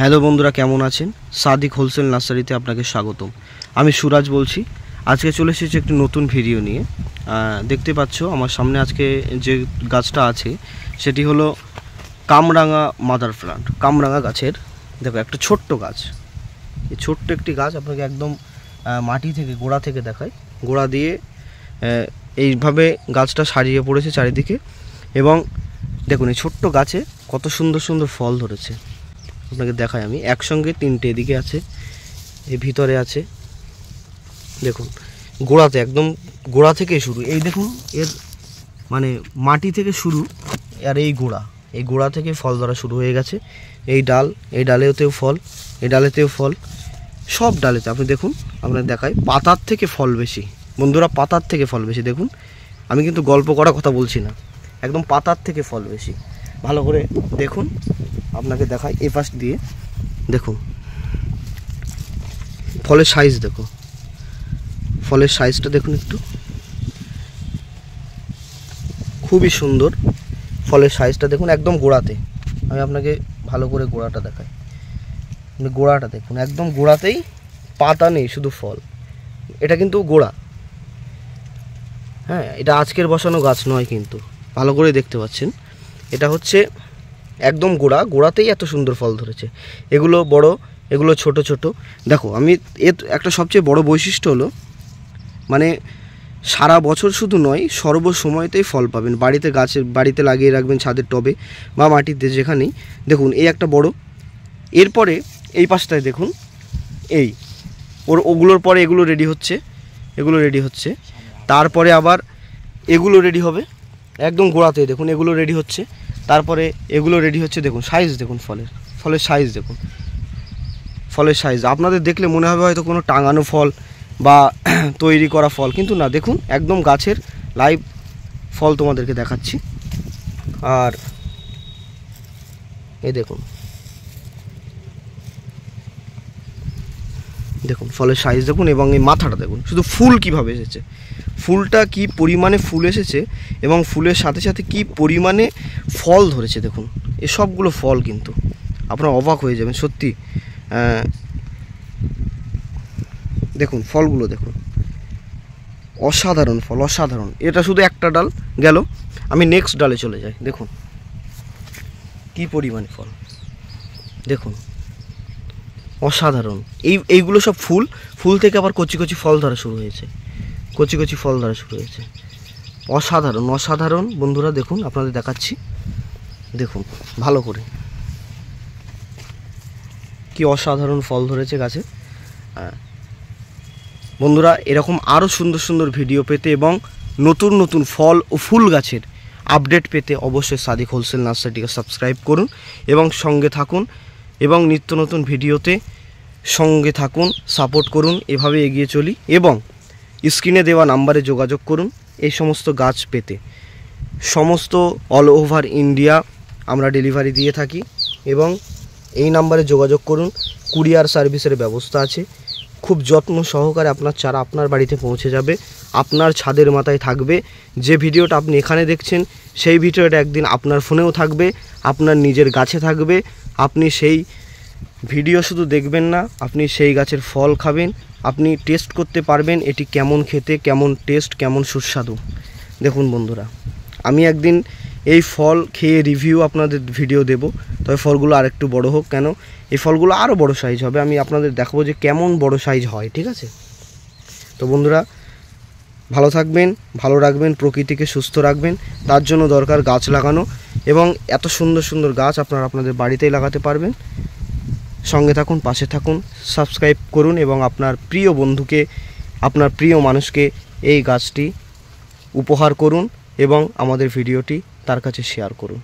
Hello বন্ধুরা, কেমন আছেন? সাদিক হোলসেল নার্সারিতে আপনাকে স্বাগতম। আমি সুরাজ বলছি। আজকে চলে এসেছি একটি নতুন ভিডিও নিয়ে। দেখতে পাচ্ছ আমার সামনে আজকে যে গাছটা আছে সেটি হলো কামরাঙা মাদার প্লান্ট। কামরাঙা গাছের দেখো একটা ছোট্ট গাছ। এই ছোট্ট একটি গাছ আপনাকে একদম মাটি থেকে গোড়া থেকে দেখায়। গোড়া দিয়ে এইভাবে গাছটা সারিয়ে পড়েছে চারিদিকে, এবং দেখুন এই ছোট্ট গাছে কত সুন্দর সুন্দর ফল ধরেছে। আপনাকে দেখাই আমি একসঙ্গে তিনটে, এদিকে আছে, এই ভিতরে আছে। দেখুন গোড়াতে একদম গোড়া থেকে শুরু, এই দেখুন এর মানে মাটি থেকে শুরু, আর এই গোড়া থেকে ফল ধরা শুরু হয়ে গেছে। এই ডালেতেও ফল, এই ডালেতেও ফল, সব ডালেতে আপনি দেখুন। আপনার দেখায় পাতার থেকে ফল বেশি বন্ধুরা, পাতার থেকে ফল বেশি। দেখুন আমি কিন্তু গল্প করা কথা বলছি না, একদম পাতার থেকে ফল বেশি। ভালো করে দেখুন, আপনাকে দেখাই এই পাশ দিয়ে। দেখুন ফলের সাইজ, দেখো ফলের সাইজটা দেখুন একটু, খুবই সুন্দর ফলের সাইজটা দেখুন। একদম গোড়াতে, আমি আপনাকে ভালো করে গোড়াটা দেখাই। গোড়াটা দেখুন, একদম গোড়াতেই, পাতা নেই, শুধু ফল। এটা কিন্তু গোড়া, হ্যাঁ, এটা আজকের বসানো গাছ নয় কিন্তু, ভালো করে দেখতে পাচ্ছেন। এটা হচ্ছে একদম গোড়াতেই এত সুন্দর ফল ধরেছে। এগুলো বড়, এগুলো ছোট ছোট। দেখো আমি এর একটা সবচেয়ে বড় বৈশিষ্ট্য হলো, মানে সারা বছর শুধু নয়, সর্বসময়তেই ফল পাবেন। বাড়িতে লাগিয়ে রাখবেন, ছাদের টবে বা মাটিতে, যেখানেই। দেখুন এই একটা বড়, এরপরে এই পাশটায় দেখুন, ওগুলোর পরে এগুলো রেডি হচ্ছে, তারপরে আবার এগুলো রেডি হবে। একদম গোড়াতে দেখুন এগুলো রেডি হচ্ছে, তারপরে এগুলো রেডি হচ্ছে। দেখুন সাইজ দেখুন, ফলের সাইজ দেখুন, ফলের সাইজ আপনাদের দেখলে মনে হবে হয়তো কোনো টাঙানো ফল বা তৈরি করা ফল, কিন্তু না, দেখুন একদম গাছের লাইভ ফল তোমাদেরকে দেখাচ্ছি। আর এই দেখুন ফলের সাইজ দেখুন, এবং এই মাথাটা দেখুন, শুধু ফুল কিভাবে এসেছে, ফুলটা কি পরিমাণে ফুল এসেছে, এবং ফুলের সাথে সাথে কি পরিমাণে ফল ধরেছে। দেখুন এ সবগুলো ফল, কিন্তু আপনারা অবাক হয়ে যাবেন সত্যি। দেখুন ফলগুলো দেখুন, অসাধারণ ফল, অসাধারণ। এটা শুধু একটা ডাল গেল, আমি নেক্সট ডালে চলে যাই। দেখুন কি পরিমাণে ফল, দেখুন অসাধারণ। এইগুলো সব ফুল থেকে আবার কচি কচি ফল ধরা শুরু হয়েছে, অসাধারণ বন্ধুরা। দেখুন আপনাদের দেখাচ্ছি, দেখুন ভালো করে, কি অসাধারণ ফল ধরেছে গাছে। বন্ধুরা এরকম আরও সুন্দর সুন্দর ভিডিও পেতে এবং নতুন নতুন ফল ও ফুল গাছের আপডেট পেতে অবশ্যই সাদিক হোলসেল নার্সারিটিকে সাবস্ক্রাইব করুন এবং সঙ্গে থাকুন, এবং নিত্য নতুন ভিডিওতে সঙ্গে থাকুন, সাপোর্ট করুন। এভাবে এগিয়ে চলি, এবং স্ক্রিনে দেওয়া নাম্বারে যোগাযোগ করুন এই সমস্ত গাছ পেতে। সমস্ত অল ওভার ইন্ডিয়া আমরা ডেলিভারি দিয়ে থাকি, এবং এই নাম্বারে যোগাযোগ করুন। কুরিয়ার সার্ভিসের ব্যবস্থা আছে। খুব যত্ন সহকারে আপনার চারা আপনার বাড়িতে পৌঁছে যাবে, আপনার ছাদের মাথায় থাকবে। যে ভিডিওটা আপনি এখানে দেখছেন, সেই ভিডিওটা একদিন আপনার ফোনেও থাকবে, আপনার নিজের গাছে থাকবে। আপনি সেই ভিডিও শুধু দেখবেন না, আপনি সেই গাছের ফল খাবেন, আপনি টেস্ট করতে পারবেন এটি কেমন খেতে, কেমন টেস্ট, কেমন সুস্বাদু। দেখুন বন্ধুরা, আমি একদিন এই ফল খেয়ে রিভিউ আপনাদের ভিডিও দেব, তবে ফলগুলো আর একটু বড় হোক, কেন এই ফলগুলো আরও বড় সাইজ হবে। আমি আপনাদের দেখাবো যে কেমন বড় সাইজ হয়, ঠিক আছে? তো বন্ধুরা ভালো থাকবেন, ভালো রাখবেন, প্রকৃতিকে সুস্থ রাখবেন। তার জন্য দরকার গাছ লাগানো, এবং এত সুন্দর সুন্দর গাছ আপনারা আপনাদের বাড়িতেই লাগাতে পারবেন। সঙ্গে থাকুন, পাশে থাকুন, সাবস্ক্রাইব করুন, এবং আপনার প্রিয় বন্ধুকে, আপনার প্রিয় মানুষকে এই গাছটি উপহার করুন, এবং আমাদের ভিডিওটি তার কাছে শেয়ার করুন।